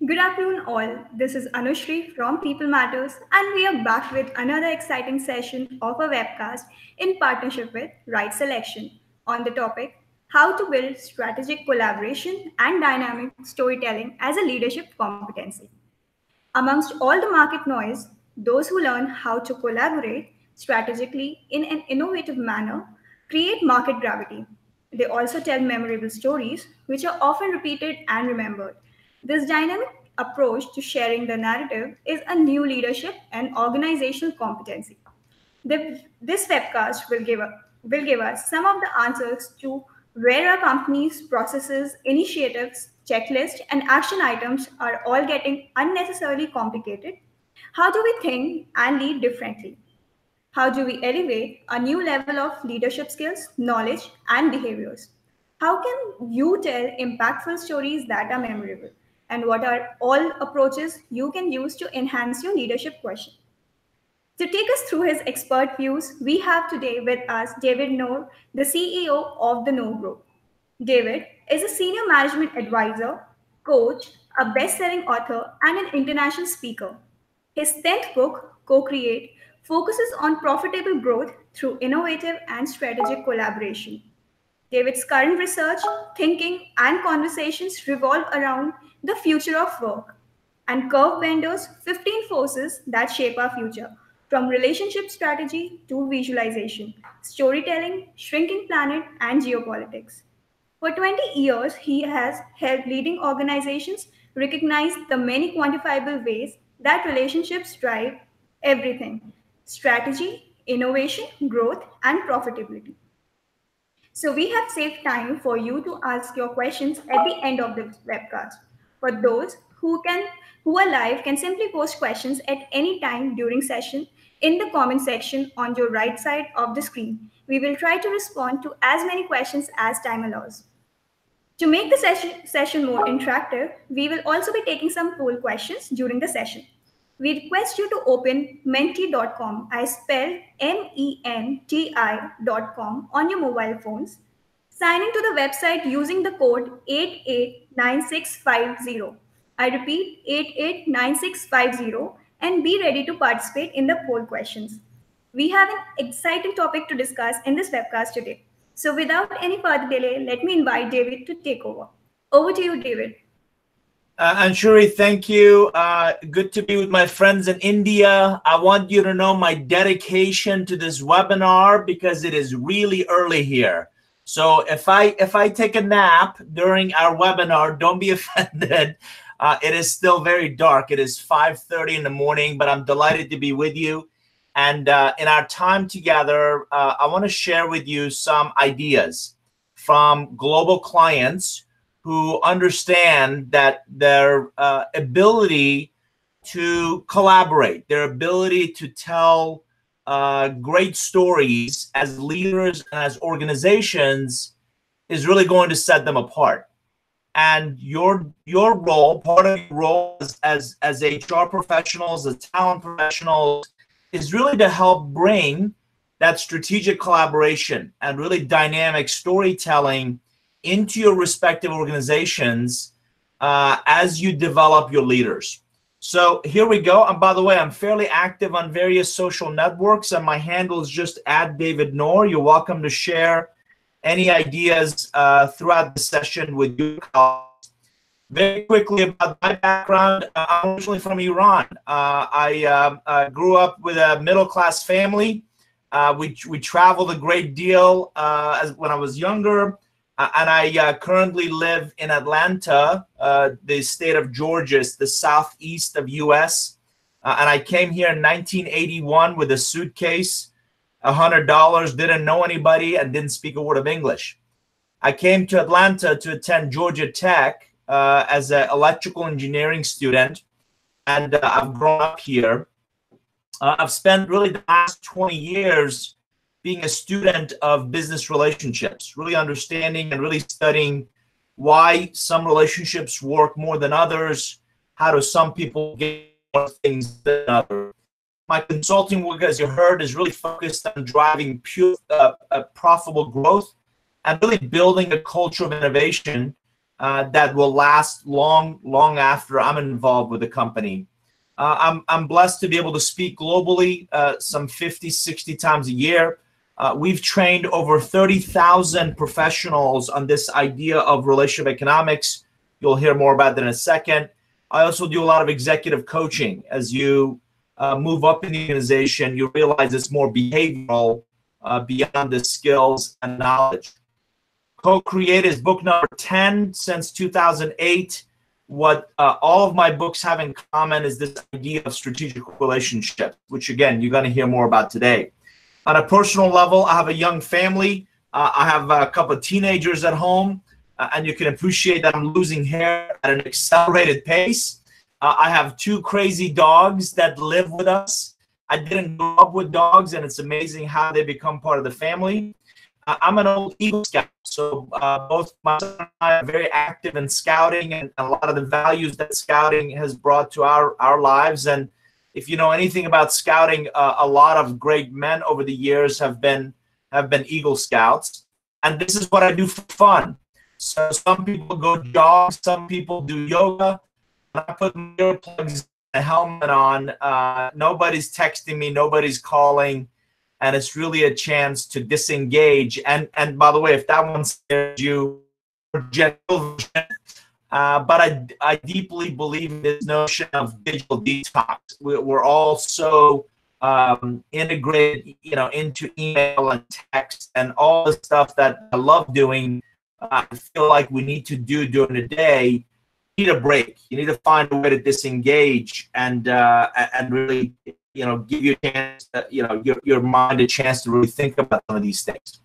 Good afternoon, all. This is Anushri from People Matters, and we are back with another exciting session of a webcast in partnership with Right Selection on the topic How to Build Strategic Collaboration and Dynamic Storytelling as a Leadership Competency. Amongst all the market noise, those who learn how to collaborate strategically in an innovative manner create market gravity. They also tell memorable stories, which are often repeated and remembered. This dynamic approach to sharing the narrative is a new leadership and organizational competency. This webcast will give us some of the answers to where our company's processes, initiatives, checklists, and action items are all getting unnecessarily complicated. How do we think and lead differently? How do we elevate a new level of leadership skills, knowledge, and behaviors? How can you tell impactful stories that are memorable? And what are all approaches you can use to enhance your leadership question? To take us through his expert views, we have today with us David Noor, the CEO of the Noor Group. David is a senior management advisor, coach, a best selling author, and an international speaker. His 10th book, Co Create, focuses on profitable growth through innovative and strategic collaboration. David's current research, thinking, and conversations revolve around the future of work and Curve Bender's 15 forces that shape our future, from relationship strategy to visualization, storytelling, shrinking planet, and geopolitics. For 20 years, he has helped leading organizations recognize the many quantifiable ways that relationships drive everything strategy, innovation, growth, and profitability. So we have saved time for you to ask your questions at the end of the webcast. For those who are live can simply post questions at any time during session in the comment section on your right side of the screen. We will try to respond to as many questions as time allows. To make the session more interactive, we will also be taking some poll questions during the session. We request you to open menti.com. I spell menti.com on your mobile phones. Sign into the website using the code 889650. I repeat 889650 and be ready to participate in the poll questions. We have an exciting topic to discuss in this webcast today. So without any further delay, let me invite David to take over. Over to you, David. Anshuri, thank you. Good to be with my friends in India. I want you to know my dedication to this webinar because it is really early here. So if I take a nap during our webinar, don't be offended. It is still very dark. It is 5:30 in the morning, but I'm delighted to be with you. And in our time together, I want to share with you some ideas from global clients who understand that their ability to collaborate, their ability to tell great stories as leaders and as organizations is really going to set them apart. And your role, part of your role as HR professionals, as talent professionals, is really to help bring that strategic collaboration and really dynamic storytelling into your respective organizations as you develop your leaders. So here we go. And by the way, I'm fairly active on various social networks, and my handle is just @DavidNoor. You're welcome to share any ideas throughout the session with your colleagues. Very quickly about my background, I'm originally from Iran. I grew up with a middle-class family. We traveled a great deal when I was younger. And I currently live in Atlanta, the state of Georgia, it's the southeast of U.S. And I came here in 1981 with a suitcase, $100, didn't know anybody, and didn't speak a word of English. I came to Atlanta to attend Georgia Tech as an electrical engineering student, and I've grown up here. I've spent really the last 20 years being a student of business relationships, really understanding and really studying why some relationships work more than others, how do some people get more things than others. My consulting work, as you heard, is really focused on driving pure, profitable growth and really building a culture of innovation that will last long after I'm involved with the company. I'm blessed to be able to speak globally some 50, 60 times a year. We've trained over 30,000 professionals on this idea of relationship economics. You'll hear more about that in a second. I also do a lot of executive coaching. As you move up in the organization, you realize it's more behavioral beyond the skills and knowledge. Co-created is book number 10 since 2008. What all of my books have in common is this idea of strategic relationships, which again, you're going to hear more about today. On a personal level, I have a young family. I have a couple of teenagers at home, and you can appreciate that I'm losing hair at an accelerated pace. I have 2 crazy dogs that live with us. I didn't grow up with dogs, and it's amazing how they become part of the family. I'm an old Eagle Scout, so both my son and I are very active in scouting, and a lot of the values that scouting has brought to our lives. And if you know anything about scouting, a lot of great men over the years have been Eagle Scouts, and this is what I do for fun. So some people go jog, some people do yoga. When I put my earplugs and a helmet on, nobody's texting me, nobody's calling. And it's really a chance to disengage. And by the way, if that one scares you, but I deeply believe in this notion of digital detox. We're all so integrated, into email and text and all the stuff that I love doing. I feel like we need to do during the day. You need a break. You need to find a way to disengage and really, give your chance, your mind a chance to really think about some of these things.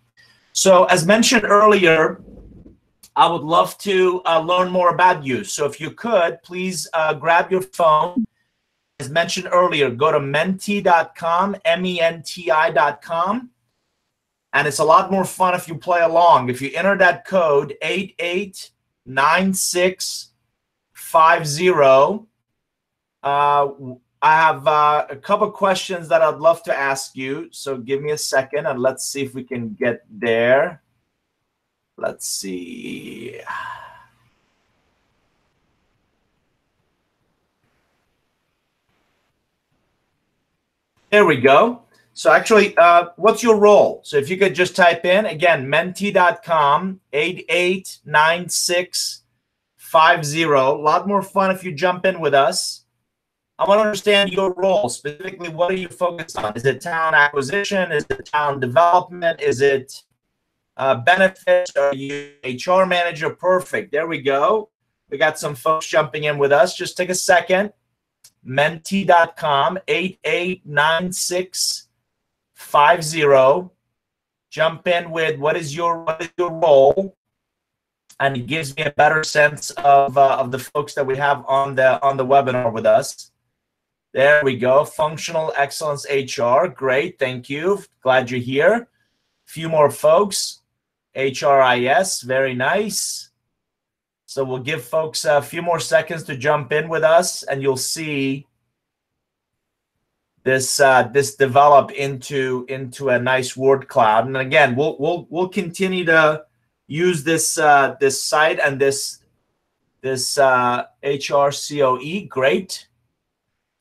So as mentioned earlier, I would love to learn more about you. So if you could, please grab your phone. As mentioned earlier, go to menti.com, menti.com. And it's a lot more fun if you play along. If you enter that code 889650, I have a couple questions that I'd love to ask you. So give me a second and let's see if we can get there. Let's see. There we go. So actually, what's your role? So if you could just type in, again, menti.com, 889650. A lot more fun if you jump in with us. I want to understand your role. Specifically, what are you focused on? Is it talent acquisition? Is it talent development? Is it benefits? Are you HR manager? Perfect. There we go. We got some folks jumping in with us. Just take a second. Menti.com, 889650. Jump in with what is your role, and it gives me a better sense of the folks that we have on the webinar with us. There we go. Functional Excellence HR. Great. Thank you. Glad you're here. Few more folks. HRIS. Very nice. So we'll give folks a few more seconds to jump in with us, and you'll see this develop into a nice word cloud. And again, we'll continue to use this site and this HRCOE. Great.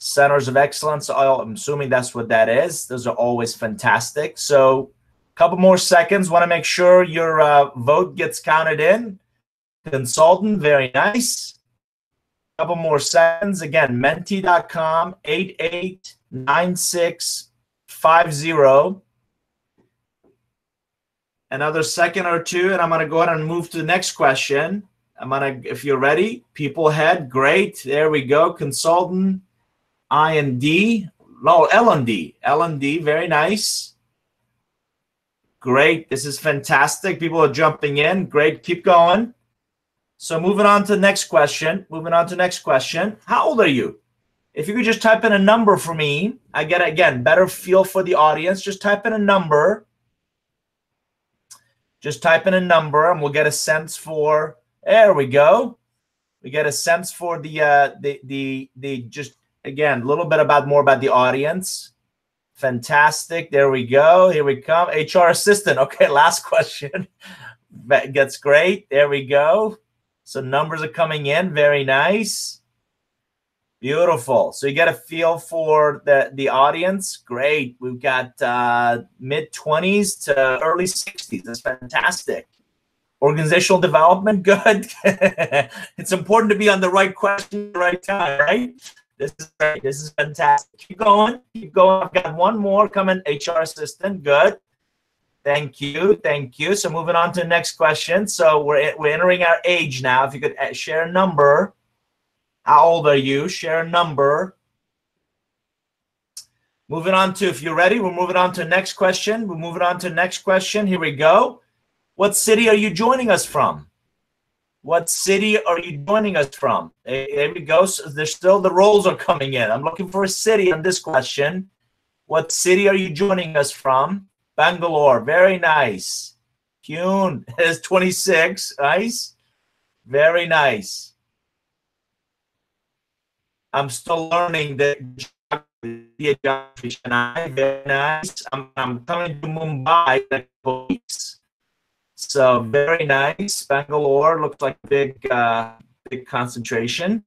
Centers of Excellence. I'm assuming that's what that is. Those are always fantastic. So a couple more seconds. Want to make sure your vote gets counted in. Consultant, very nice. A couple more seconds. Again, menti.com, 889650. Another second or two, and I'm going to go ahead and move to the next question. If you're ready, people head, great. There we go. Consultant. L&D, very nice. Great, this is fantastic. People are jumping in. Great, keep going. So moving on to the next question. How old are you? If you could just type in a number for me, I get, again, better feel for the audience. Just type in a number. And we'll get a sense for, there we go. We get a sense for the just, again, a little bit more about the audience. Fantastic. There we go. Here we come. HR assistant. Okay, last question. That gets great. There we go. So numbers are coming in. Very nice. Beautiful. So you get a feel for the audience. Great. We've got mid-20s to early 60s. That's fantastic. Organizational development, good. It's important to be on the right question at the right time, right? This is great. This is fantastic. Keep going. Keep going. I've got one more coming. HR assistant, good. Thank you. Thank you. So moving on to the next question. So we're entering our age now. If you could share a number. How old are you? Share a number. Moving on to, if you're ready, we're moving on to the next question. We're moving on to the next question. Here we go. What city are you joining us from? What city are you joining us from? There we go. So there's still the roles are coming in. I'm looking for a city on this question. What city are you joining us from? Bangalore. Very nice. Pune is 26. Nice. Very nice. I'm still learning the geography. Very nice. I'm coming to Mumbai in a couple weeks. So very nice. Bangalore looks like a big concentration.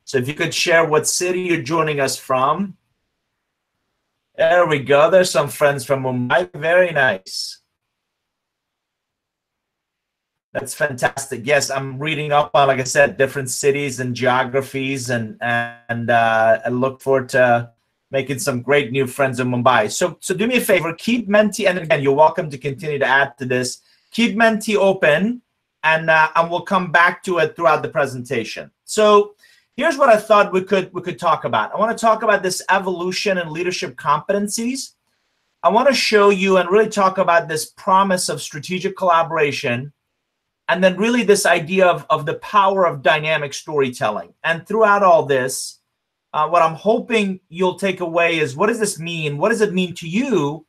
So if you could share what city you're joining us from. There we go. There's some friends from Mumbai. Very nice. That's fantastic. Yes, I'm reading up on, like I said, different cities and geographies, and I look forward to making some great new friends in Mumbai. So do me a favor, keep Menti, and again, you're welcome to continue to add to this. Keep Menti open, and we'll come back to it throughout the presentation. So here's what I thought we could talk about. I want to talk about this evolution and leadership competencies. I want to show you and really talk about this promise of strategic collaboration, and then really this idea of the power of dynamic storytelling. And throughout all this, what I'm hoping you'll take away is, what does this mean? What does it mean to you?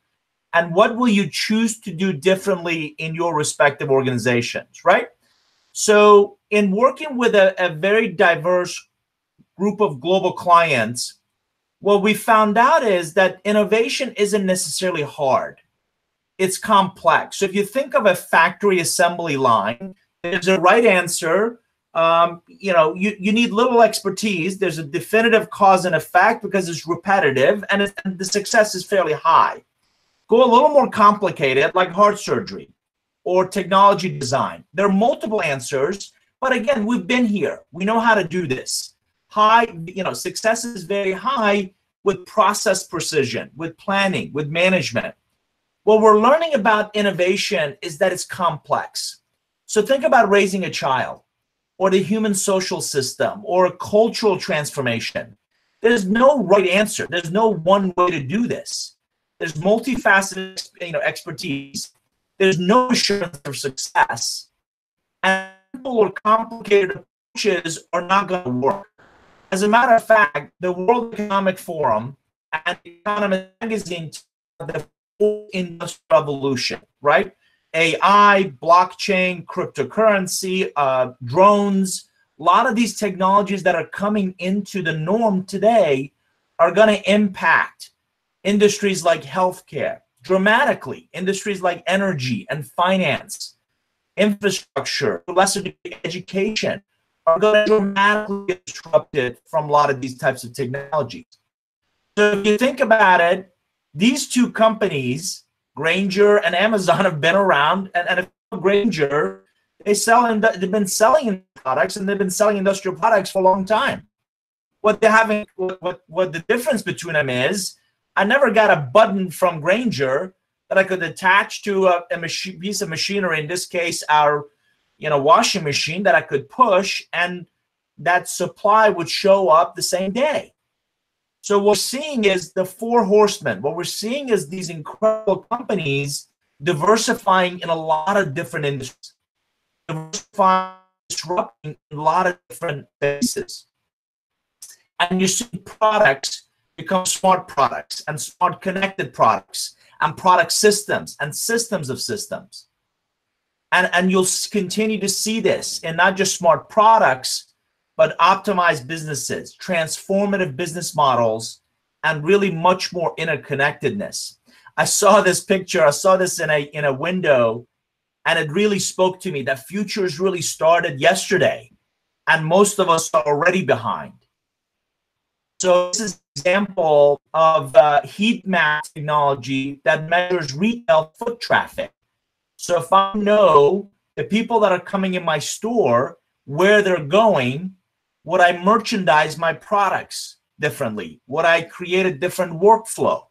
And what will you choose to do differently in your respective organizations, right? So in working with a very diverse group of global clients, what we found out is that innovation isn't necessarily hard. It's complex. So if you think of a factory assembly line, there's a right answer. You need little expertise. There's a definitive cause and effect because it's repetitive, and the success is fairly high. Go a little more complicated, like heart surgery or technology design. There are multiple answers, but again, we've been here. We know how to do this. Success is very high with process precision, with planning, with management. What we're learning about innovation is that it's complex. So think about raising a child, or the human social system, or a cultural transformation. There's no right answer. There's no one way to do this. There's multifaceted, expertise. There's no assurance of success. And simple or complicated approaches are not going to work. As a matter of fact, the World Economic Forum and Economist Magazine, the fourth industrial revolution, right? AI, blockchain, cryptocurrency, drones, a lot of these technologies that are coming into the norm today are going to impact industries like healthcare dramatically, industries like energy and finance, infrastructure, to lesser degree education, are going to dramatically get disrupted from a lot of these types of technologies. So if you think about it, these two companies, Grainger and Amazon, have been around, and Grainger, they've been selling products, and they've been selling industrial products for a long time. What the difference between them is, I never got a button from Grainger that I could attach to a piece of machinery, in this case, our washing machine, that I could push, and that supply would show up the same day. So what we're seeing is the four horsemen. What we're seeing is these incredible companies diversifying in a lot of different industries, diversifying, disrupting in a lot of different spaces. And you see products become smart products, and smart connected products, and product systems, and systems of systems. And you'll continue to see this in not just smart products, but optimized businesses, transformative business models, and really much more interconnectedness. I saw this picture. I saw this in a window And it really spoke to me that futures really started yesterday, and most of us are already behind. So this is an example of heat map technology that measures retail foot traffic. So if I know the people that are coming in my store, where they're going, would I merchandise my products differently? Would I create a different workflow?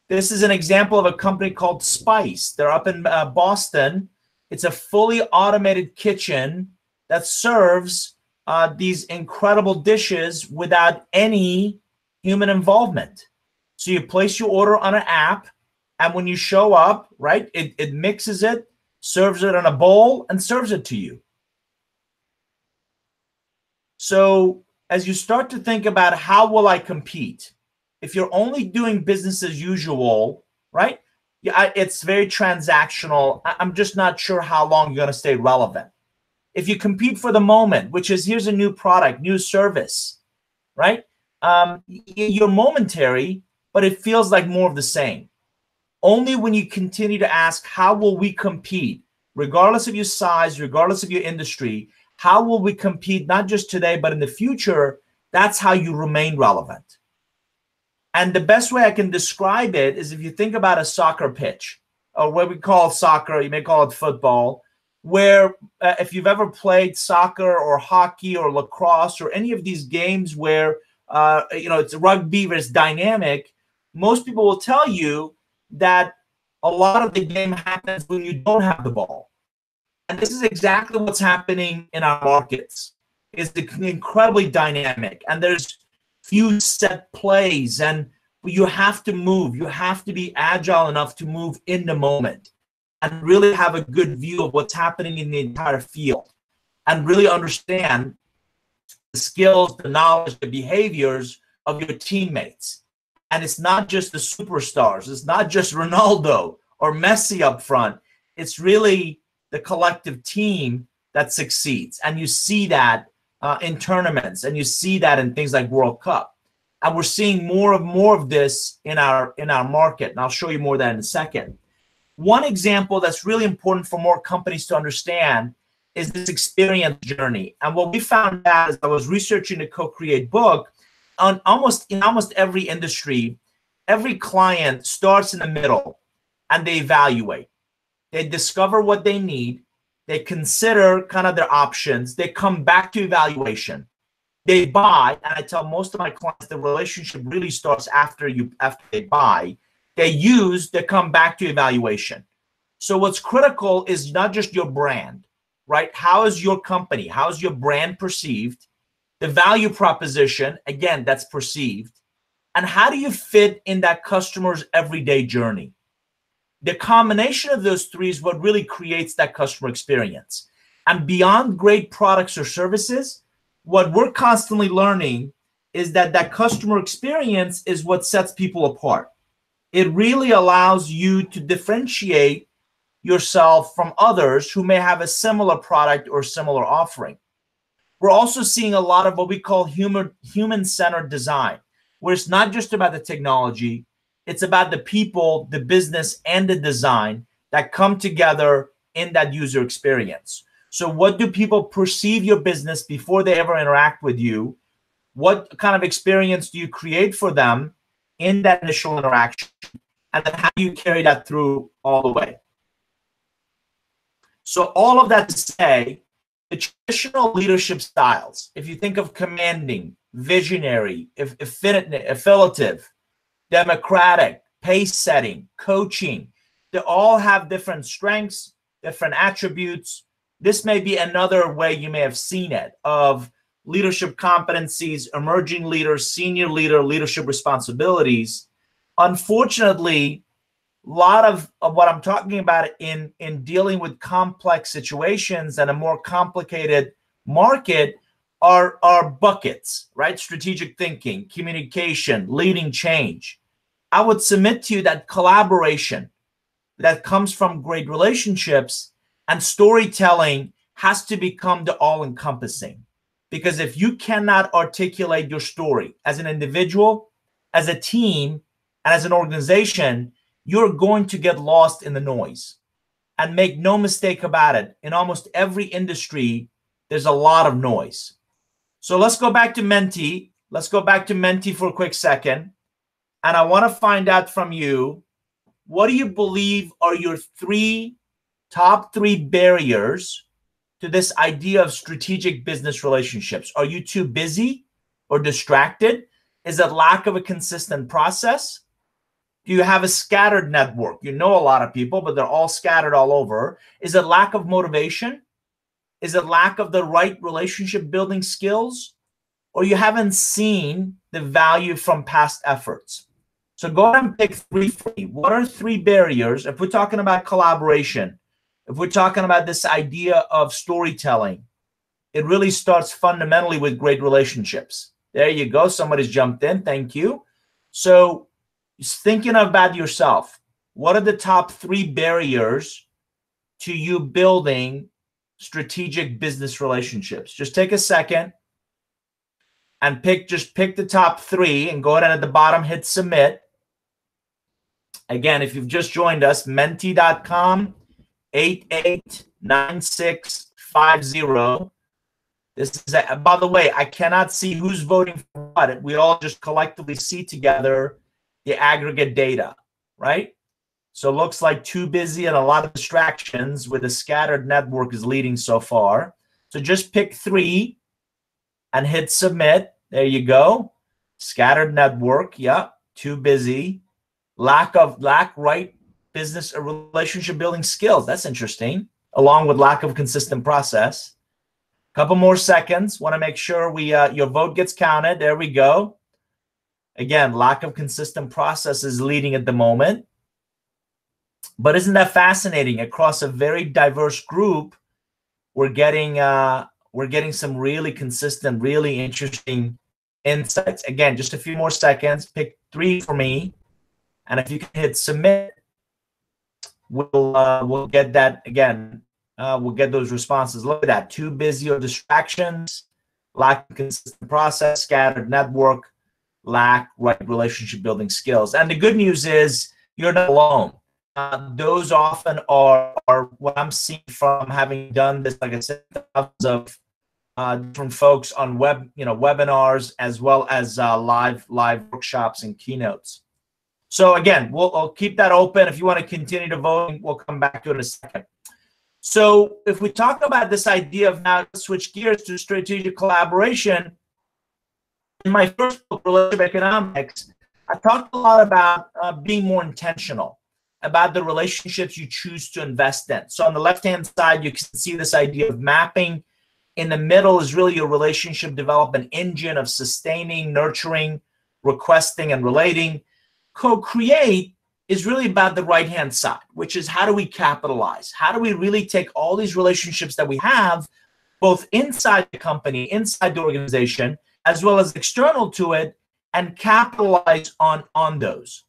This is an example of a company called Spice. They're up in Boston. It's a fully automated kitchen that serves these incredible dishes without any human involvement. So you place your order on an app, and when you show up, right, it mixes it, serves it in a bowl, and serves it to you. So as you start to think about how will I compete, if you're only doing business as usual, right? Yeah, it's very transactional. I'm just not sure how long you're going to stay relevant. If you compete for the moment, which is here's a new product, new service, right? You're momentary, but it feels like more of the same. Only when you continue to ask, how will we compete, regardless of your size, regardless of your industry, how will we compete, not just today, but in the future, that's how you remain relevant. And the best way I can describe it is if you think about a soccer pitch, or what we call soccer, you may call it football, where if you've ever played soccer or hockey or lacrosse or any of these games where, it's rugby versus dynamic, most people will tell you that a lot of the game happens when you don't have the ball. And this is exactly what's happening in our markets. It's incredibly dynamic, and there's few set plays, and you have to move. You have to be agile enough to move in the moment and really have a good view of what's happening in the entire field and really understand the skills, the knowledge, the behaviors of your teammates. And it's not just the superstars. It's not just Ronaldo or Messi up front. It's really the collective team that succeeds. And you see that in tournaments, and you see that in things like World Cup. And we're seeing more of this in our market. And I'll show you more of that in a second. One example that's really important for more companies to understand is this experience journey. And what we found out as I was researching the Co-Create book, in almost every industry, every client starts in the middle and they evaluate. They discover what they need. They consider kind of their options. They come back to evaluation. They buy, and I tell most of my clients the relationship really starts after they buy. They use, they come back to evaluation. So what's critical is not just your brand, right? How is your company, how is your brand perceived? The value proposition, again, that's perceived. And how do you fit in that customer's everyday journey? The combination of those three is what really creates that customer experience. And beyond great products or services, what we're constantly learning is that customer experience is what sets people apart. It really allows you to differentiate yourself from others who may have a similar product or similar offering. We're also seeing a lot of what we call human-centered design, where it's not just about the technology, it's about the people, the business, and the design that come together in that user experience. So what do people perceive your business before they ever interact with you? What kind of experience do you create for them in that initial interaction? And then how do you carry that through all the way? So all of that to say, the traditional leadership styles, if you think of commanding, visionary, affiliative, democratic, pace setting, coaching, they all have different strengths, different attributes. This may be another way you may have seen it of leadership competencies, emerging leaders, senior leader, leadership responsibilities. Unfortunately, a lot of what I'm talking about in dealing with complex situations and a more complicated market are buckets, right? Strategic thinking, communication, leading change. I would submit to you that collaboration that comes from great relationships and storytelling has to become the all-encompassing. Because if you cannot articulate your story as an individual, as a team, and as an organization, you're going to get lost in the noise. And make no mistake about it, in almost every industry, there's a lot of noise. So let's go back to Menti. Let's go back to Menti for a quick second. And I want to find out from you, what do you believe are your top three barriers to this idea of strategic business relationships? Are you too busy or distracted? Is it lack of a consistent process? Do you have a scattered network? You know a lot of people, but they're all scattered all over. Is it lack of motivation? Is it lack of the right relationship building skills? Or you haven't seen the value from past efforts? So go ahead and pick three for me. What are three barriers? If we're talking about collaboration, if we're talking about this idea of storytelling, it really starts fundamentally with great relationships. There you go. Somebody's jumped in. Thank you. So thinking about yourself, what are the top three barriers to you building strategic business relationships? Just take a second and pick the top three and go ahead and at the bottom hit submit. Again, if you've just joined us, menti.com 889650. This is by the way, I cannot see who's voting for what. We all just collectively see together the aggregate data, right? So it looks like too busy and a lot of distractions with a scattered network is leading so far. So just pick three and hit submit. There you go. Scattered network. Yeah. Too busy. Lack right business or relationship building skills. That's interesting. Along with lack of consistent process. Couple more seconds. Want to make sure your vote gets counted. There we go. Again, lack of consistent process is leading at the moment. But isn't that fascinating? Across a very diverse group, we're getting some really consistent, really interesting insights. Again, just a few more seconds. Pick three for me, and if you can hit submit, we'll get that again. We'll get those responses. Look at that. Too busy or distractions, lack of consistent process, scattered network, lack right relationship building skills. And the good news is you're not alone. Those often are what I'm seeing from having done this, like I said, thousands of different folks on webinars, as well as live workshops and keynotes. So again, I'll keep that open. If you want to continue to vote, we'll come back to it in a second. So if we talk about this idea of now switch gears to strategic collaboration, in my first book, Relationship Economics, I talked a lot about being more intentional about the relationships you choose to invest in. So on the left-hand side, you can see this idea of mapping. In the middle is really a relationship development engine of sustaining, nurturing, requesting, and relating. Co-create is really about the right-hand side, which is how do we capitalize? How do we really take all these relationships that we have, both inside the company, inside the organization, as well as external to it, and capitalize on those?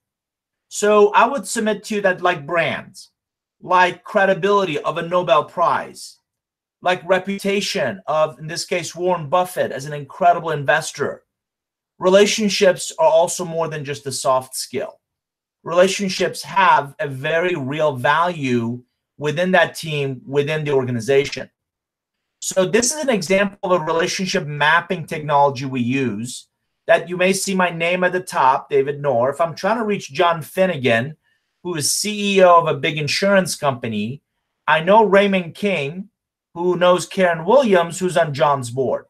So I would submit to you that like brands, like credibility of a Nobel Prize, like reputation of, in this case, Warren Buffett as an incredible investor, relationships are also more than just a soft skill. Relationships have a very real value within that team, within the organization. So this is an example of a relationship mapping technology we use that you may see my name at the top, David Noor. If I'm trying to reach John Finnegan, who is CEO of a big insurance company, I know Raymond King, who knows Karen Williams, who's on John's board.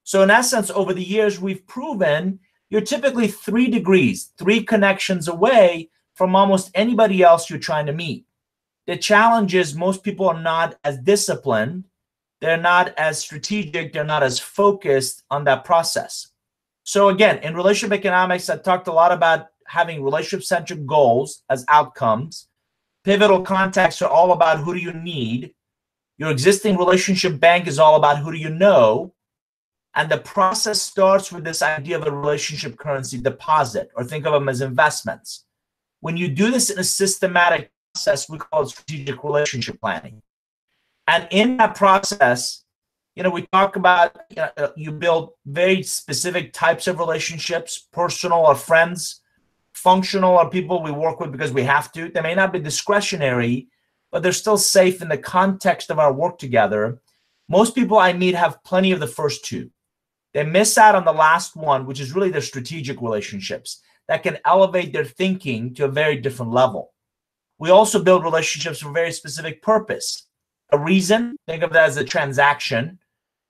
So in essence, over the years, we've proven you're typically 3 degrees, 3 connections away from almost anybody else you're trying to meet. The challenge is most people are not as disciplined. They're not as strategic. They're not as focused on that process. So again, in relationship economics, I talked a lot about having relationship-centric goals as outcomes. Pivotal contacts are all about who do you need. Your existing relationship bank is all about who do you know. And the process starts with this idea of a relationship currency deposit, or think of them as investments. When you do this in a systematic process, we call it strategic relationship planning. And in that process, we talk about, you build very specific types of relationships, personal or friends, functional or people we work with because we have to. They may not be discretionary, but they're still safe in the context of our work together. Most people I meet have plenty of the first two. They miss out on the last one, which is really their strategic relationships that can elevate their thinking to a very different level. We also build relationships for a very specific purpose. A reason, think of that as a transaction.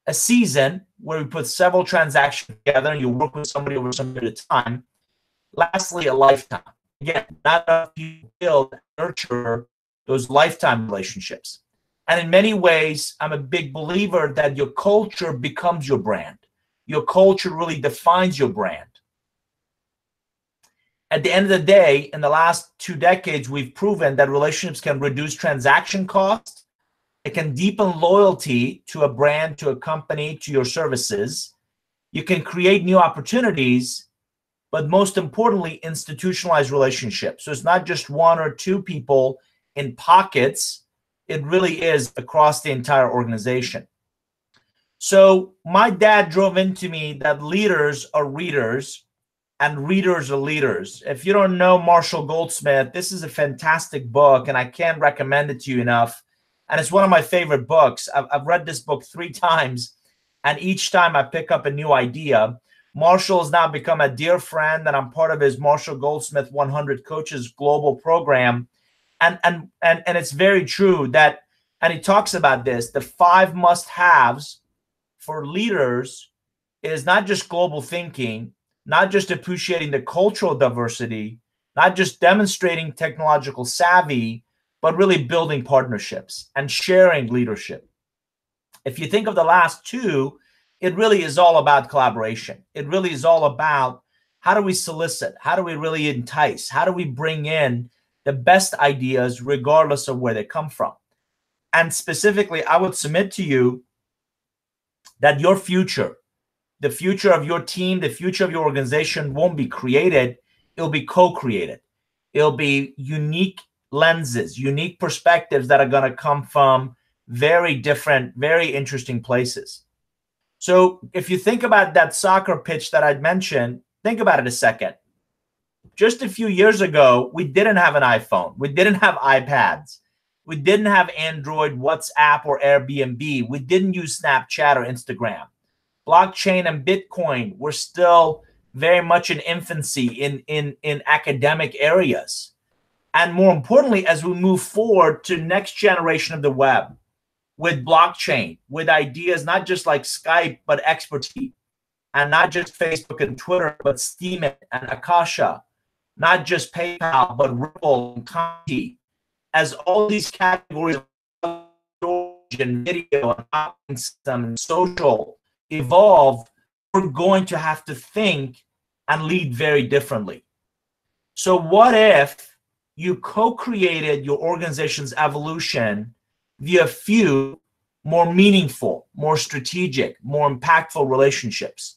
A season, where we put several transactions together and you work with somebody over some period of time. Lastly, a lifetime. Again, not enough people build and nurture those lifetime relationships. And in many ways, I'm a big believer that your culture becomes your brand. Your culture really defines your brand. At the end of the day, in the last 2 decades, we've proven that relationships can reduce transaction costs. It can deepen loyalty to a brand, to a company, to your services. You can create new opportunities, but most importantly, institutionalize relationships. So it's not just one or two people in pockets. It really is across the entire organization. So my dad drove into me that leaders are readers and readers are leaders. If you don't know Marshall Goldsmith, this is a fantastic book, and I can't recommend it to you enough. And it's one of my favorite books. I've read this book 3 times, and each time I pick up a new idea. Marshall has now become a dear friend, and I'm part of his Marshall Goldsmith 100 Coaches Global Program. And it's very true that, and he talks about this, the 5 must-haves for leaders is not just global thinking, not just appreciating the cultural diversity, not just demonstrating technological savvy, but really building partnerships and sharing leadership. If you think of the last 2, it really is all about collaboration. It really is all about how do we solicit? How do we really entice? How do we bring in the best ideas regardless of where they come from? And specifically, I would submit to you that your future, the future of your team, the future of your organization won't be created. It'll be co-created. It'll be unique lenses, unique perspectives that are going to come from very different, very interesting places. So if you think about that soccer pitch that I'd mentioned, think about it a second. Just a few years ago, we didn't have an iPhone. We didn't have iPads. We didn't have Android, WhatsApp, or Airbnb. We didn't use Snapchat or Instagram. Blockchain and Bitcoin were still very much in infancy in academic areas. And more importantly, as we move forward to next generation of the web, with blockchain, with ideas not just like Skype, but expertise, and not just Facebook and Twitter, but Steemit and Akasha, not just PayPal, but Ripple and Conti, as all these categories of storage and video and system and social evolve, we're going to have to think and lead very differently. So what if you co-created your organization's evolution via few more meaningful, more strategic, more impactful relationships?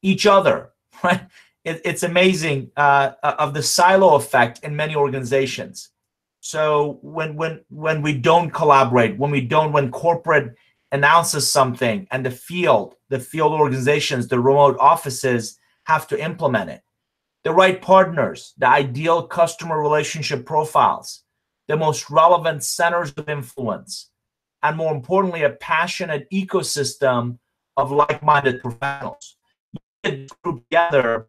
Each other, right? It's amazing of the silo effect in many organizations. So when we don't collaborate, when corporate announces something and the field organizations, the remote offices have to implement it, the right partners, the ideal customer relationship profiles, the most relevant centers of influence, and more importantly, a passionate ecosystem of like-minded professionals. You get this group together,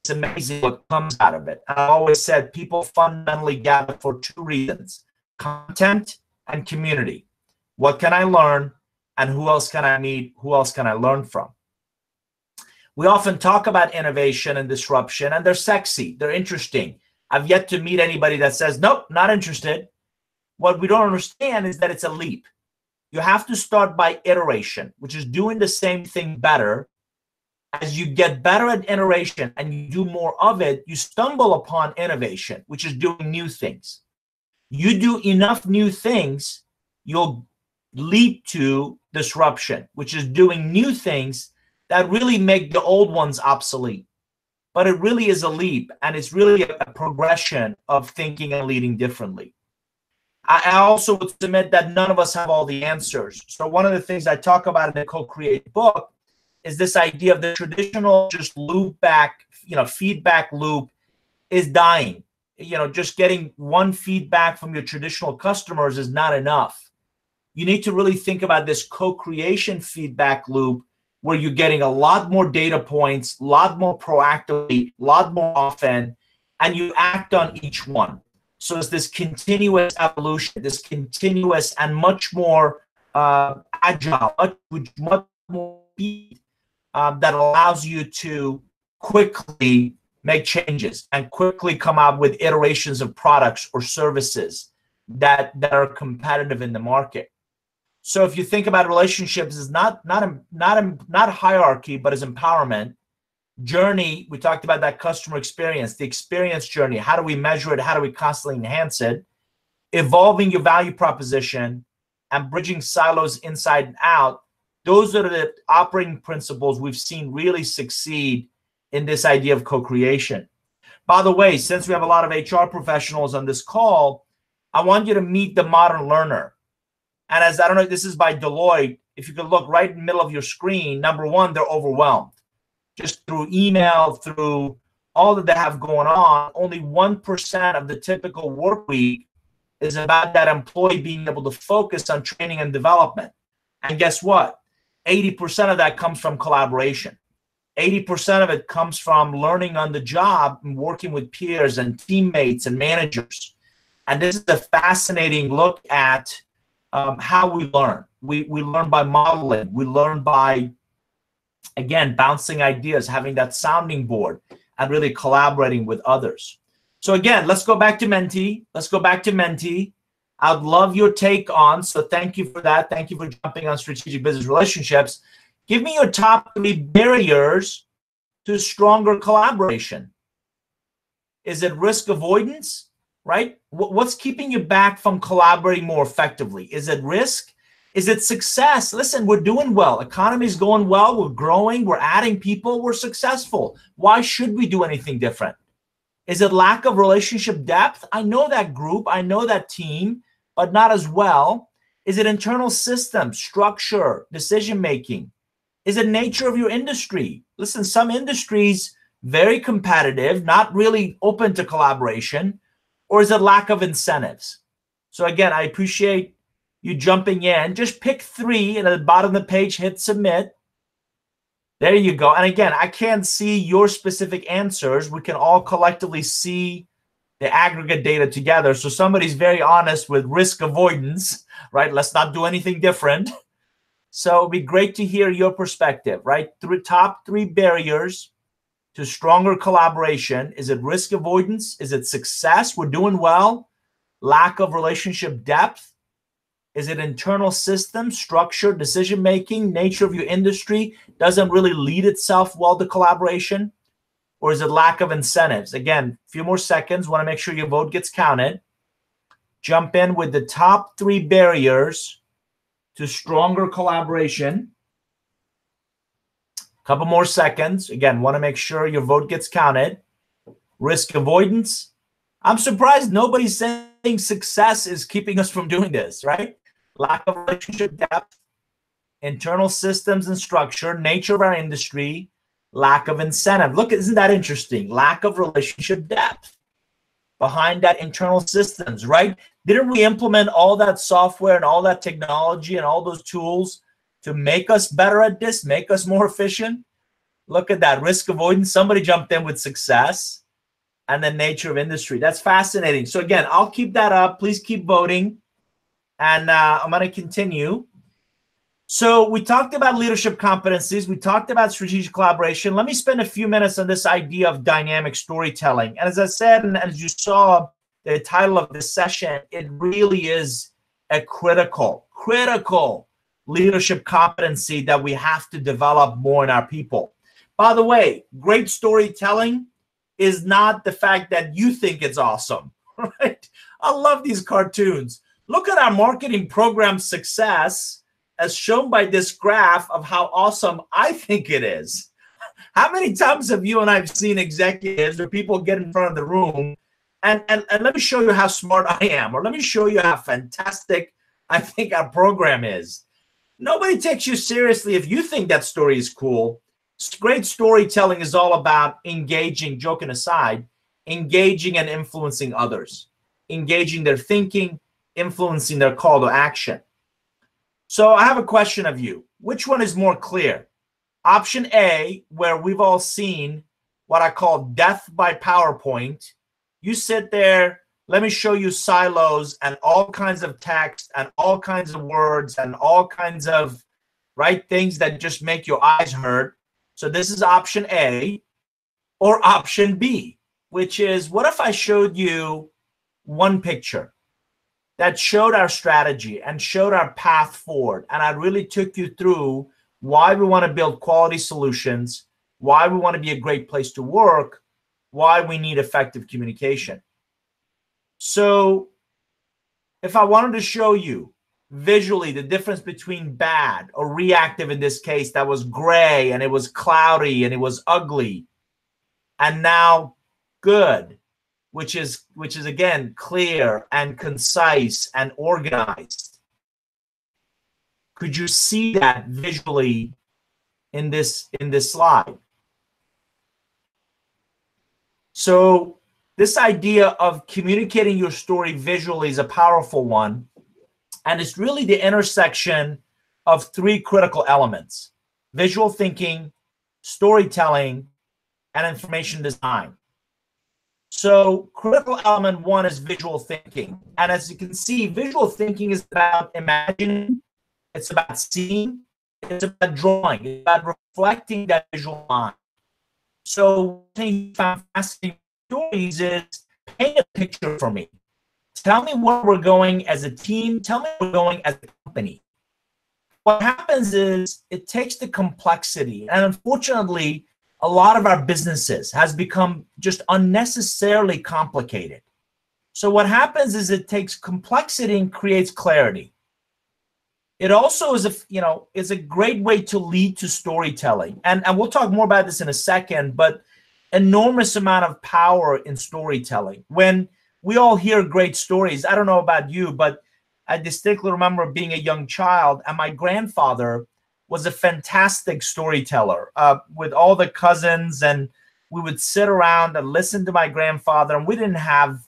it's amazing what comes out of it. And I always said people fundamentally gather for 2 reasons: content and community. What can I learn, and who else can I meet? Who else can I learn from? We often talk about innovation and disruption, and they're sexy, they're interesting. I've yet to meet anybody that says, nope, not interested. What we don't understand is that it's a leap. You have to start by iteration, which is doing the same thing better. As you get better at iteration and you do more of it, you stumble upon innovation, which is doing new things. You do enough new things, you'll leap to disruption, which is doing new things that really make the old ones obsolete. But it really is a leap, and it's really a progression of thinking and leading differently. I also would submit that none of us have all the answers. So one of the things I talk about in the Co-Create book is this idea of the traditional just loop back, feedback loop is dying. just getting one feedback from your traditional customers is not enough. You need to really think about this co-creation feedback loop where you're getting a lot more data points, a lot more proactively, a lot more often, and you act on each one. So it's this continuous evolution, this continuous and much more agile, much more speed that allows you to quickly make changes and quickly come out with iterations of products or services that are competitive in the market. So if you think about relationships as not hierarchy, but as empowerment. Journey, we talked about that customer experience, the experience journey. How do we measure it? How do we constantly enhance it? Evolving your value proposition and bridging silos inside and out. Those are the operating principles we've seen really succeed in this idea of co-creation. By the way, since we have a lot of HR professionals on this call, I want you to meet the modern learner. And as I don't know, this is by Deloitte. If you could look right in the middle of your screen, number one, they're overwhelmed. Just through email, through all that they have going on, only 1% of the typical work week is about that employee being able to focus on training and development. And guess what? 80% of that comes from collaboration. 80% of it comes from learning on the job and working with peers and teammates and managers. And this is a fascinating look at how we learn. We learn by modeling. We learn by, again, bouncing ideas, having that sounding board, and really collaborating with others. So again, let's go back to Menti. Let's go back to Menti. I'd love your take on, so thank you for that. Thank you for jumping on strategic business relationships. Give me your top 3 barriers to stronger collaboration. Is it risk avoidance, right? What's keeping you back from collaborating more effectively? Is it risk? Is it success? Listen, we're doing well. Economy's going well. We're growing. We're adding people. We're successful. Why should we do anything different? Is it lack of relationship depth? I know that group. I know that team, but not as well. Is it internal systems, structure, decision-making? Is it nature of your industry? Listen, some industries, very competitive, not really open to collaboration, or is it lack of incentives? So again, I appreciate you jumping in. Just pick 3 and at the bottom of the page, hit submit. There you go. And again, I can't see your specific answers. We can all collectively see the aggregate data together. So somebody's very honest with risk avoidance, right? Let's not do anything different. So it'd be great to hear your perspective, right? Top 3 barriers to stronger collaboration. Is it risk avoidance? Is it success? We're doing well. Lack of relationship depth? Is it internal system, structure, decision-making, nature of your industry doesn't really lead itself well to collaboration? Or is it lack of incentives? Again, a few more seconds. Want to make sure your vote gets counted. Jump in with the top 3 barriers to stronger collaboration. Couple more seconds. Again, want to make sure your vote gets counted. Risk avoidance. I'm surprised nobody's saying success is keeping us from doing this, right? Lack of relationship depth, internal systems and structure, nature of our industry, lack of incentive. Look, isn't that interesting? Lack of relationship depth behind that internal systems, right? Didn't we implement all that software and all that technology and all those tools to make us better at this, make us more efficient? Look at that, risk avoidance. Somebody jumped in with success and the nature of industry. That's fascinating. So again, I'll keep that up. Please keep voting. And I'm going to continue. So we talked about leadership competencies. We talked about strategic collaboration. Let me spend a few minutes on this idea of dynamic storytelling. And as I said, and as you saw the title of this session, it really is a critical leadership competency that we have to develop more in our people. By the way, great storytelling is not the fact that you think it's awesome, right? I love these cartoons. Look at our marketing program success as shown by this graph of how awesome I think it is. How many times have you and I have seen executives or people get in front of the room and let me show you how smart I am, or let me show you how fantastic I think our program is. Nobody takes you seriously if you think that story is cool. Great storytelling is all about engaging, joking aside, engaging and influencing others, engaging their thinking, influencing their call to action. So I have a question of you. Which one is more clear? Option A, where we've all seen what I call death by PowerPoint. You sit there, let me show you silos and all kinds of text and all kinds of words and all kinds of things that just make your eyes hurt. So this is option A. Or option B, which is, what if I showed you one picture that showed our strategy and showed our path forward, and I really took you through why we want to build quality solutions, why we want to be a great place to work, why we need effective communication. So if I wanted to show you visually the difference between bad or reactive, in this case, that was gray and it was cloudy and it was ugly, and now good, which is again clear and concise and organized. Could you see that visually in this slide? So this idea of communicating your story visually is a powerful one, and it's really the intersection of three critical elements: visual thinking, storytelling, and information design. So critical element one is visual thinking. And as you can see, visual thinking is about imagining, it's about seeing, it's about drawing, it's about reflecting that visual mind. So one thing you found fascinating stories is, paint a picture for me. Tell me where we're going as a team. Tell me where we're going as a company. What happens is it takes the complexity, and unfortunately, a lot of our businesses has become just unnecessarily complicated. So what happens is it takes complexity and creates clarity. It also is a great way to lead to storytelling. And we'll talk more about this in a second, but enormous amount of power in storytelling. When we all hear great stories, I don't know about you, but I distinctly remember being a young child, and my grandfather was a fantastic storyteller with all the cousins, and we would sit around and listen to my grandfather, and we didn't have,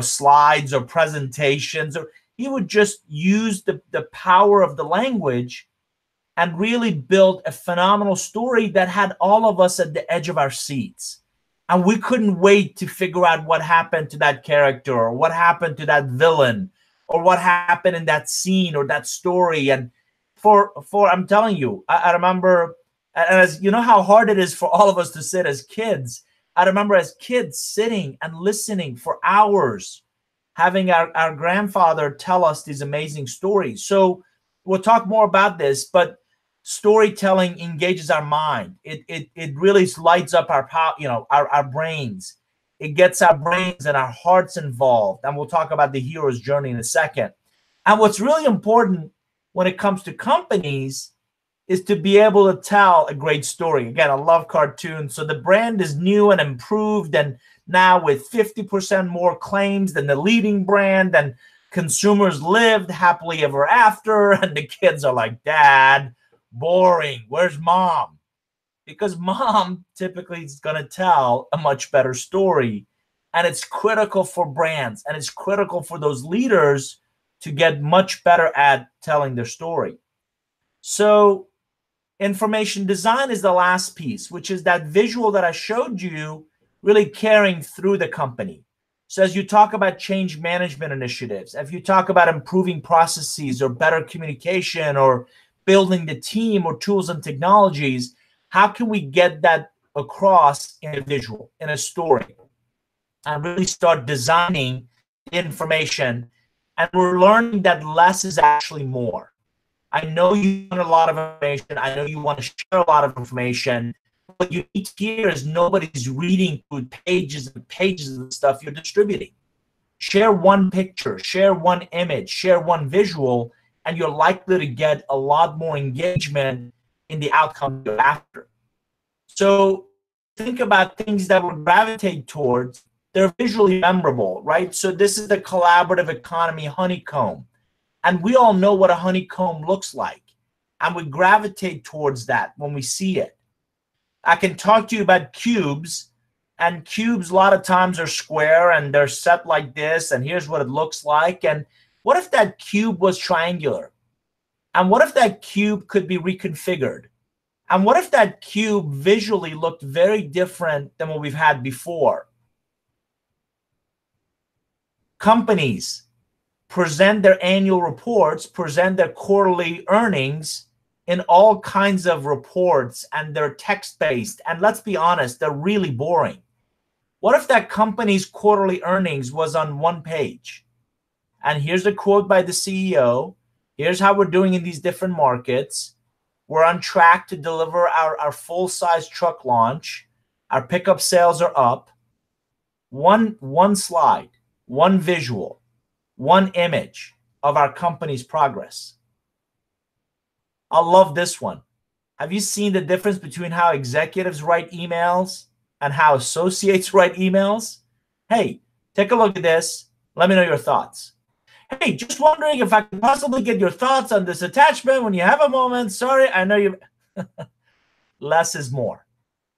slides or presentations, or he would just use the power of the language and really build a phenomenal story that had all of us at the edge of our seats. And we couldn't wait to figure out what happened to that character, or what happened to that villain, or what happened in that scene or that story. And for I'm telling you, I remember, and as you know how hard it is for all of us to sit as kids. I remember as kids sitting and listening for hours, having our grandfather tell us these amazing stories. So we'll talk more about this, but storytelling engages our mind. It really lights up our brains. It gets our brains and our hearts involved. And we'll talk about the hero's journey in a second. And what's really important when it comes to companies is to be able to tell a great story. Again, I love cartoons. So the brand is new and improved, and now with 50% more claims than the leading brand, and consumers lived happily ever after, and the kids are like, Dad, boring, where's mom? Because mom typically is going to tell a much better story. And it's critical for brands, and it's critical for those leaders to get much better at telling their story. So information design is the last piece, which is that visual that I showed you, really carrying through the company. So as you talk about change management initiatives, if you talk about improving processes or better communication or building the team or tools and technologies, how can we get that across in a visual, in a story, and really start designing information? And we're learning that less is actually more. I know you want a lot of information. I know you want to share a lot of information. What you need to hear is nobody's reading through pages and pages of the stuff you're distributing. Share one picture, share one image, share one visual, and you're likely to get a lot more engagement in the outcome you're after. So think about things that we gravitate towards. They're visually memorable, right? So this is the collaborative economy honeycomb. And we all know what a honeycomb looks like. And we gravitate towards that when we see it. I can talk to you about cubes, And cubes a lot of times are square and they're set like this, and here's what it looks like. And what if that cube was triangular? And what if that cube could be reconfigured? And what if that cube visually looked very different than what we've had before? Companies present their annual reports, present their quarterly earnings in all kinds of reports, and they're text-based. And let's be honest, they're really boring. What if that company's quarterly earnings was on one page? And here's a quote by the CEO. Here's how we're doing in these different markets. We're on track to deliver our full-size truck launch. Our pickup sales are up. One slide, one visual, one image of our company's progress. I love this one. Have you seen the difference between how executives write emails and how associates write emails? Hey, take a look at this. Let me know your thoughts. Hey, just wondering if I could possibly get your thoughts on this attachment when you have a moment. Sorry, I know you. Less is more.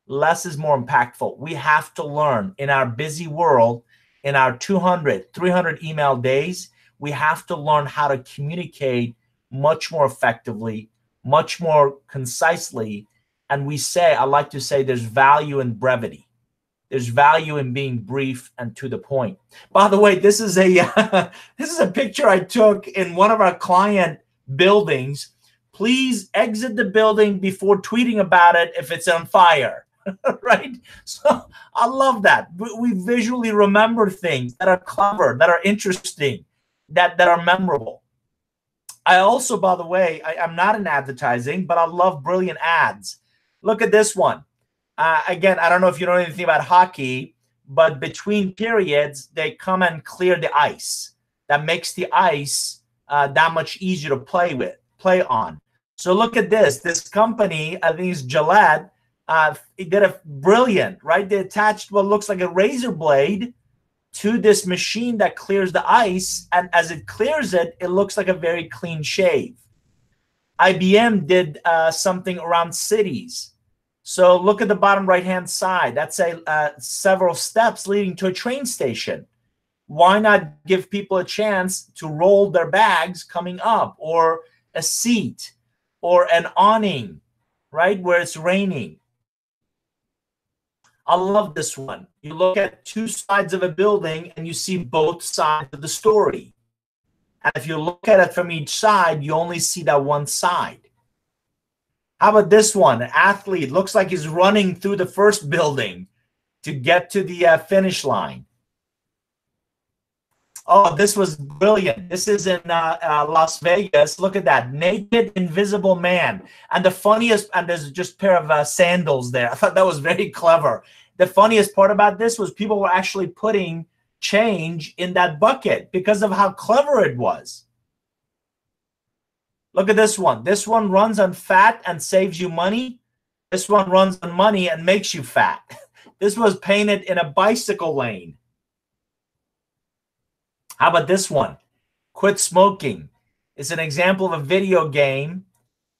Less is more impactful. We have to learn in our busy world, in our 200, 300 email days, we have to learn how to communicate much more effectively, much more concisely. And I like to say there's value in brevity. There's value in being brief and to the point. By the way, this is a this is a picture I took in one of our client buildings. Please exit the building before tweeting about it if it's on fire. Right? So I love that. We visually remember things that are clever, that are interesting, that are memorable. I also, by the way, I'm not in advertising, but I love brilliant ads. Look at this one. Again, I don't know if you know anything about hockey, but between periods, they come and clear the ice. That makes the ice that much easier to play on. So look at this. This company, I think it's Gillette, it did a brilliant, right? They attached what looks like a razor blade to this machine that clears the ice. And as it clears it, it looks like a very clean shave. IBM did something around cities. So look at the bottom right-hand side. That's several steps leading to a train station. Why not give people a chance to roll their bags coming up, or a seat, or an awning, right, where it's raining? I love this one. You look at two sides of a building and you see both sides of the story. And if you look at it from each side, you only see that one side. How about this one? An athlete looks like he's running through the first building to get to the finish line. Oh, this was brilliant. This is in Las Vegas. Look at that. Naked invisible man. And the funniest, and there's just a pair of sandals there. I thought that was very clever. The funniest part about this was people were actually putting change in that bucket because of how clever it was. Look at this one. This one runs on fat and saves you money. This one runs on money and makes you fat. This was painted in a bicycle lane. How about this one? Quit smoking. It's an example of a video game,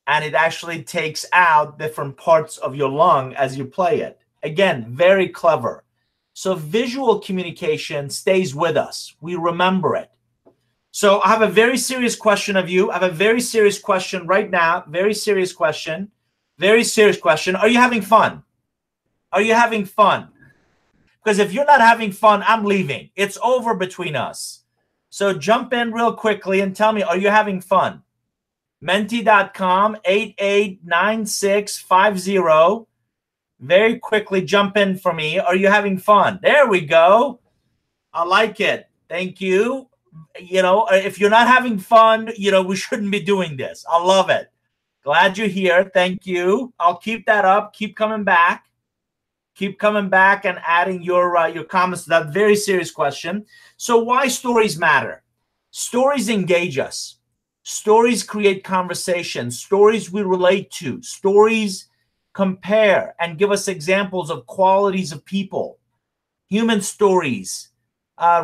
and it actually takes out different parts of your lung as you play it. Again, very clever. So visual communication stays with us. We remember it. So I have a very serious question of you. I have a very serious question right now. Very serious question. Very serious question. Are you having fun? Are you having fun? Because if you're not having fun, I'm leaving. It's over between us. So jump in real quickly and tell me, are you having fun? Menti.com 889650. Very quickly jump in for me. Are you having fun? There we go. I like it. Thank you. You know, if you're not having fun, you know, we shouldn't be doing this. I love it. Glad you're here. Thank you. I'll keep that up. Keep coming back. Keep coming back and adding your comments to that very serious question. So why stories matter? Stories engage us. Stories create conversation. Stories we relate to. Stories compare and give us examples of qualities of people. Human stories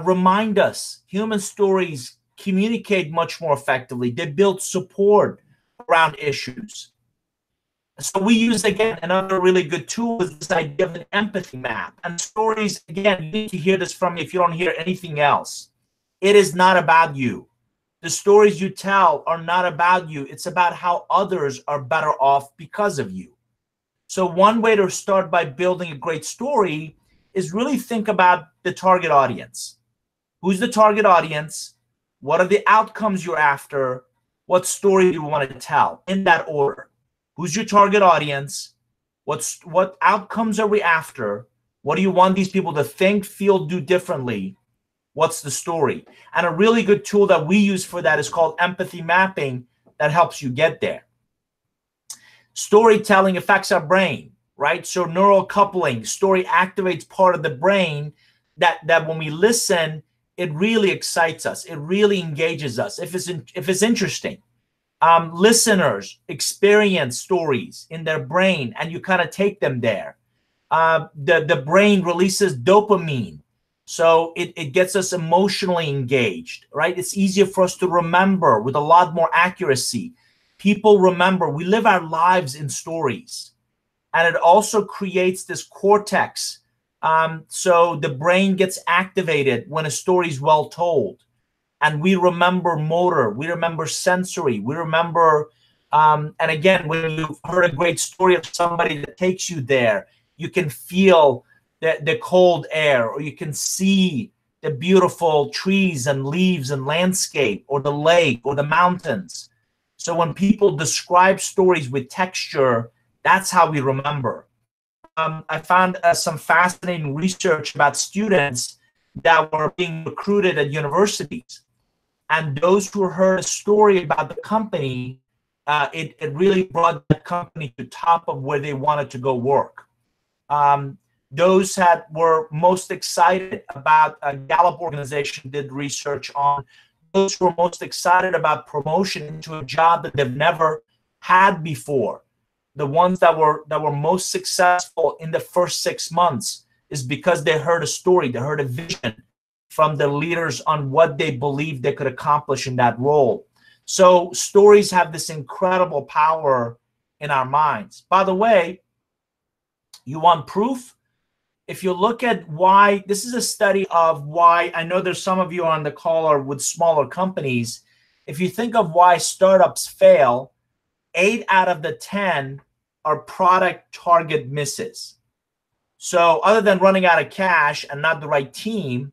remind us. Human stories communicate much more effectively. They build support around issues. So we use, again, another really good tool is this idea of an empathy map. And stories, again, you need to hear this from me if you don't hear anything else. It is not about you. The stories you tell are not about you. It's about how others are better off because of you. So one way to start by building a great story is really think about the target audience. Who's the target audience? What are the outcomes you're after? What story do you want to tell? In that order. Who's your target audience? What outcomes are we after? What do you want these people to think, feel, do differently? What's the story? And a really good tool that we use for that is called empathy mapping that helps you get there. Storytelling affects our brain, right? So neural coupling, story activates part of the brain that when we listen, it really excites us. It really engages us if it's interesting. Listeners experience stories in their brain, and you kind of take them there. The brain releases dopamine, so it gets us emotionally engaged, right? It's easier for us to remember with a lot more accuracy. People remember. We live our lives in stories, and it also creates this cortex. So the brain gets activated when a story is well told. And we remember motor, we remember sensory, we remember, and again, when you've heard a great story of somebody that takes you there, you can feel the cold air, or you can see the beautiful trees and leaves and landscape, or the lake, or the mountains. So when people describe stories with texture, that's how we remember. I found some fascinating research about students that were being recruited at universities. And those who heard a story about the company, it really brought the company to top of where they wanted to go work. Those that were most excited about, a Gallup organization did research on those who were most excited about promotion into a job that they've never had before. The ones that were most successful in the first 6 months is because they heard a story, they heard a vision from the leaders on what they believed they could accomplish in that role. So stories have this incredible power in our minds. By the way, you want proof? If you look at why, this is a study of why, I know there's some of you on the call are with smaller companies. If you think of why startups fail, 8 out of the 10 are product target misses. So other than running out of cash and not the right team,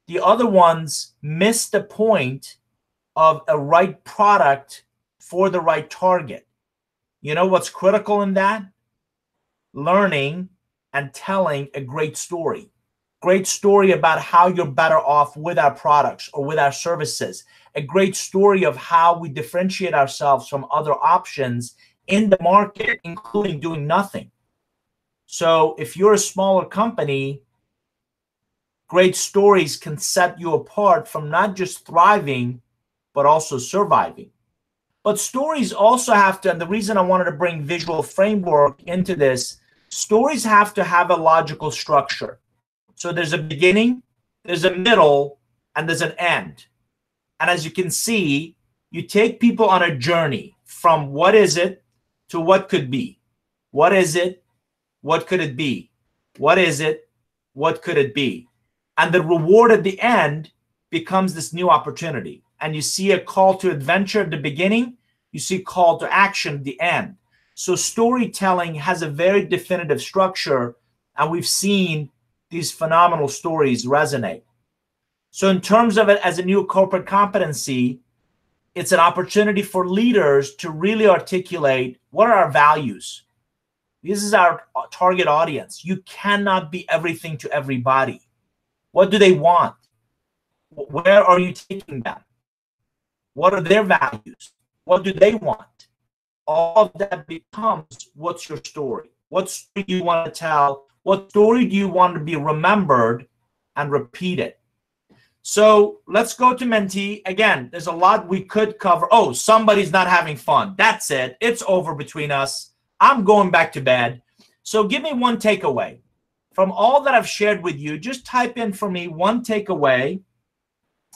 the other ones miss the point of a right product for the right target. You know what's critical in that? Learning and telling a great story. Great story about how you're better off with our products or with our services. A great story of how we differentiate ourselves from other options in the market, including doing nothing. So if you're a smaller company, great stories can set you apart from not just thriving, but also surviving. But stories also have to, and the reason I wanted to bring visual framework into this, stories have to have a logical structure. So there's a beginning, there's a middle, and there's an end. And as you can see, you take people on a journey from what is it to what could be. What is it? What could it be? What is it? What could it be? And the reward at the end becomes this new opportunity. And you see a call to adventure at the beginning, you see call to action at the end. So storytelling has a very definitive structure, and we've seen these phenomenal stories resonate. So in terms of it as a new corporate competency, it's an opportunity for leaders to really articulate what are our values. This is our target audience. You cannot be everything to everybody. What do they want? Where are you taking them? What are their values? What do they want? All of that becomes, what's your story? What story do you want to tell? What story do you want to be remembered and repeated? So let's go to Mentee. Again, there's a lot we could cover. Oh, somebody's not having fun. That's it. It's over between us. I'm going back to bed. So give me one takeaway. From all that I've shared with you, just type in for me one takeaway.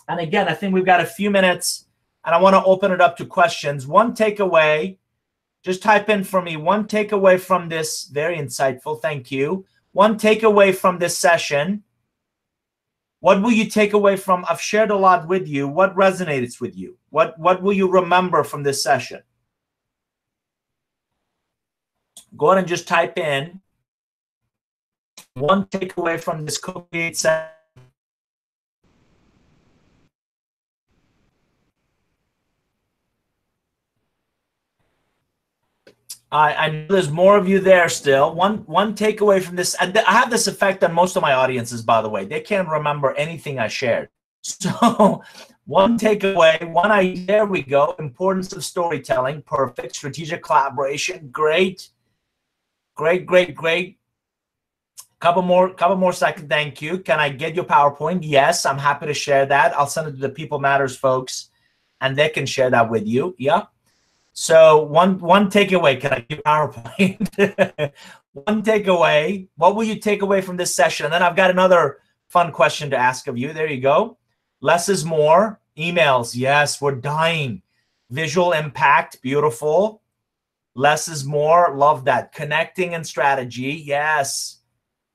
And again, I think we've got a few minutes, and I want to open it up to questions. One takeaway Just type in for me one takeaway from this. Very insightful. Thank you. One takeaway from this session. What will you take away from? I've shared a lot with you. What resonates with you? What will you remember from this session? Go ahead and just type in one takeaway from this co-create session. I know there's more of you there still. One takeaway from this. I have this effect on most of my audiences, by the way. They can't remember anything I shared. So one takeaway, one idea, there we go. Importance of storytelling. Perfect. Strategic collaboration. Great. Great, great, great. Couple more seconds. Thank you. Can I get your PowerPoint? Yes, I'm happy to share that. I'll send it to the People Matters folks, and they can share that with you. Yeah. So one takeaway. Can I get PowerPoint? One takeaway. What will you take away from this session? And then I've got another fun question to ask of you. There you go. Less is more. Emails. Yes, we're dying. Visual impact. Beautiful. Less is more. Love that. Connecting and strategy. Yes.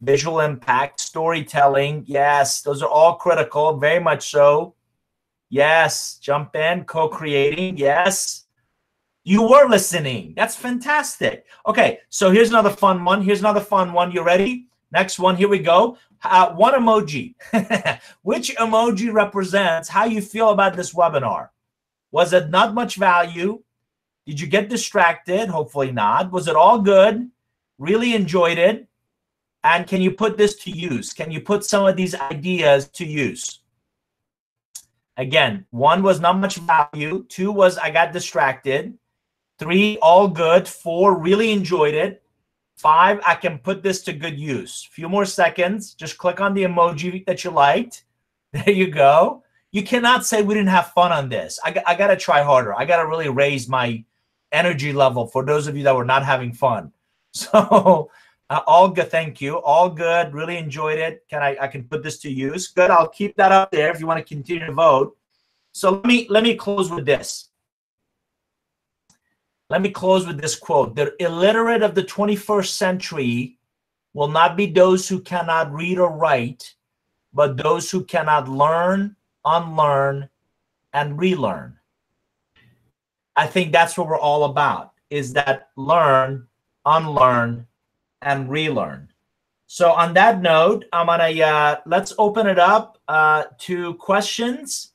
Visual impact. Storytelling. Yes. Those are all critical. Very much so. Yes. Jump in. Co-creating. Yes. You were listening. That's fantastic. Okay. So here's another fun one. Here's another fun one. You ready? Next one. Here we go. One emoji. Which emoji represents how you feel about this webinar? Was it not much value? Did you get distracted? Hopefully not. Was it all good? Really enjoyed it? And can you put this to use? Can you put some of these ideas to use? Again, 1 was not much value. 2 was I got distracted. 3, all good. 4, really enjoyed it. 5, I can put this to good use. Few more seconds. Just click on the emoji that you liked. There you go. You cannot say we didn't have fun on this. I got to try harder. I got to really raise my energy level for those of you that were not having fun. So all good. Thank you. All good. Really enjoyed it. I can put this to use. Good. I'll keep that up there if you want to continue to vote. So let me close with this. Let me close with this quote. The illiterate of the 21st century will not be those who cannot read or write, but those who cannot learn, unlearn, and relearn. I think that's what we're all about, is that learn, unlearn, and relearn. So on that note, I'm gonna let's open it up to questions,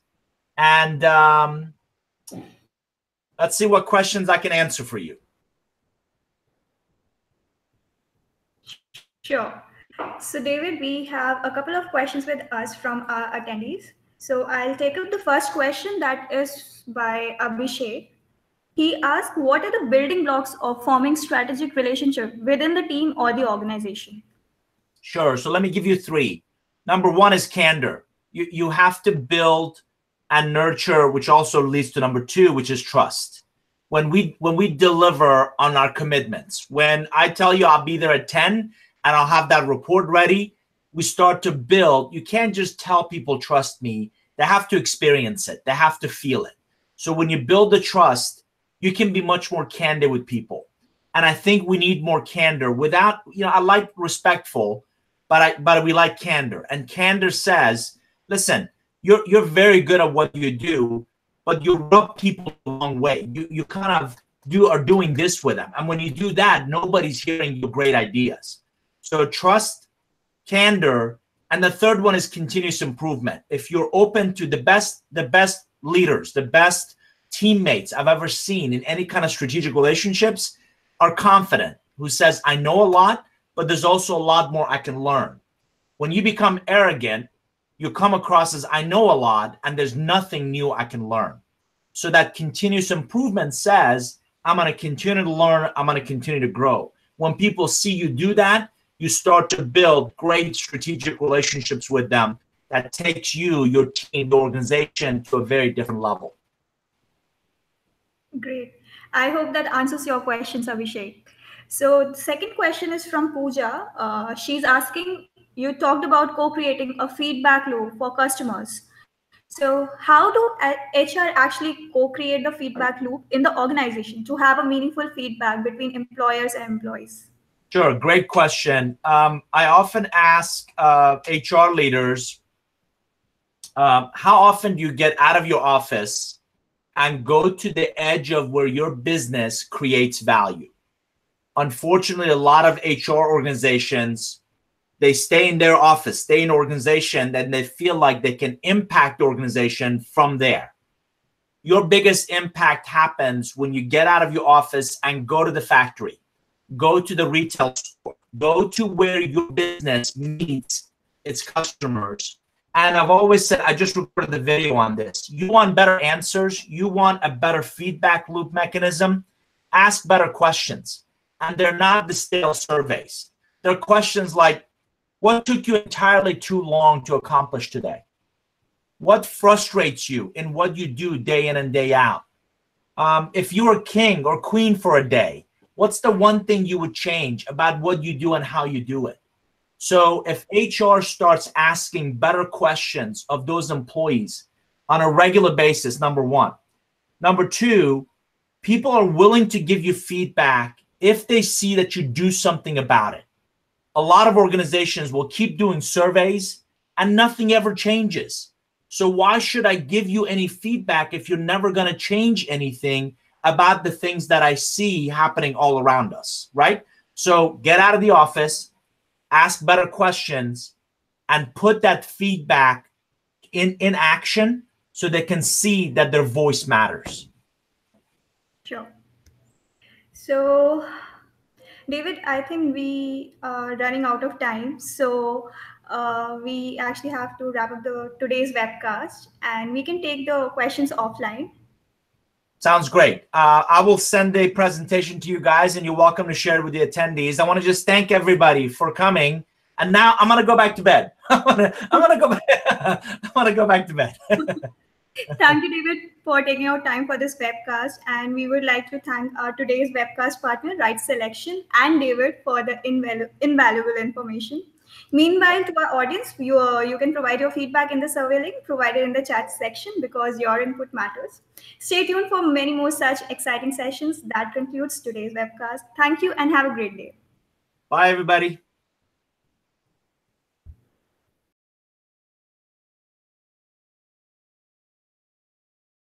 and let's see what questions I can answer for you. Sure. So David, we have a couple of questions with us from our attendees. So I'll take up the first question, that is by Abhishek. He asked, what are the building blocks of forming strategic relationship within the team or the organization? Sure. So let me give you 3. Number 1 is candor. You have to build and nurture, which also leads to number 2, which is trust. When we deliver on our commitments, when I tell you I'll be there at 10 and I'll have that report ready, we start to build. You can't just tell people trust me. They have to experience it. They have to feel it. So when you build the trust, you can be much more candid with people. And I think we need more candor without, I like respectful, but we like candor. And candor says, listen, you're very good at what you do, but you rub people the wrong way. You kind of are doing this with them. And when you do that, nobody's hearing your great ideas. So trust, candor, and the third one is continuous improvement. If you're open to the best leaders, the best teammates I've ever seen in any kind of strategic relationships are confident, who says, I know a lot, but there's also a lot more I can learn. When you become arrogant, you come across as I know a lot and there's nothing new I can learn. So that continuous improvement says, I'm going to continue to learn, I'm going to continue to grow. When people see you do that, you start to build great strategic relationships with them that takes you, your team, the organization to a very different level. Great. I hope that answers your questions, Abhishek. So the second question is from Pooja. She's asking, you talked about co-creating a feedback loop for customers. So, how do HR actually co create the feedback loop in the organization to have a meaningful feedback between employers and employees? Sure, great question. I often ask HR leaders, how often do you get out of your office and go to the edge of where your business creates value? Unfortunately, a lot of HR organizations, they stay in their office, stay in organization, and they feel like they can impact the organization from there. Your biggest impact happens when you get out of your office and go to the factory, go to the retail store, go to where your business meets its customers. And I've always said, I just recorded the video on this. You want better answers, you want a better feedback loop mechanism, ask better questions. And they're not the stale surveys. They're questions like, what took you entirely too long to accomplish today? What frustrates you in what you do day in and day out? If you were king or queen for a day, what's the one thing you would change about what you do and how you do it? So if HR starts asking better questions of those employees on a regular basis, number one. Number two, people are willing to give you feedback if they see that you do something about it. A lot of organizations will keep doing surveys and nothing ever changes. So why should I give you any feedback if you're never going to change anything about the things that I see happening all around us, right? So get out of the office, ask better questions, and put that feedback in action so they can see that their voice matters. Sure. So, David, I think we are running out of time. So, we actually have to wrap up today's webcast, and we can take the questions offline. Sounds great. I will send a presentation to you guys, and you're welcome to share it with the attendees. I want to just thank everybody for coming. And now I'm going to go back to bed. I'm going to go back. I want to go back to bed. Thank you, David, for taking out time for this webcast. And we would like to thank our today's webcast partner, Right Selection, and David for the invaluable information. Meanwhile, to our audience, you can provide your feedback in the survey link provided in the chat section because your input matters. Stay tuned for many more such exciting sessions. That concludes today's webcast. Thank you and have a great day. Bye, everybody.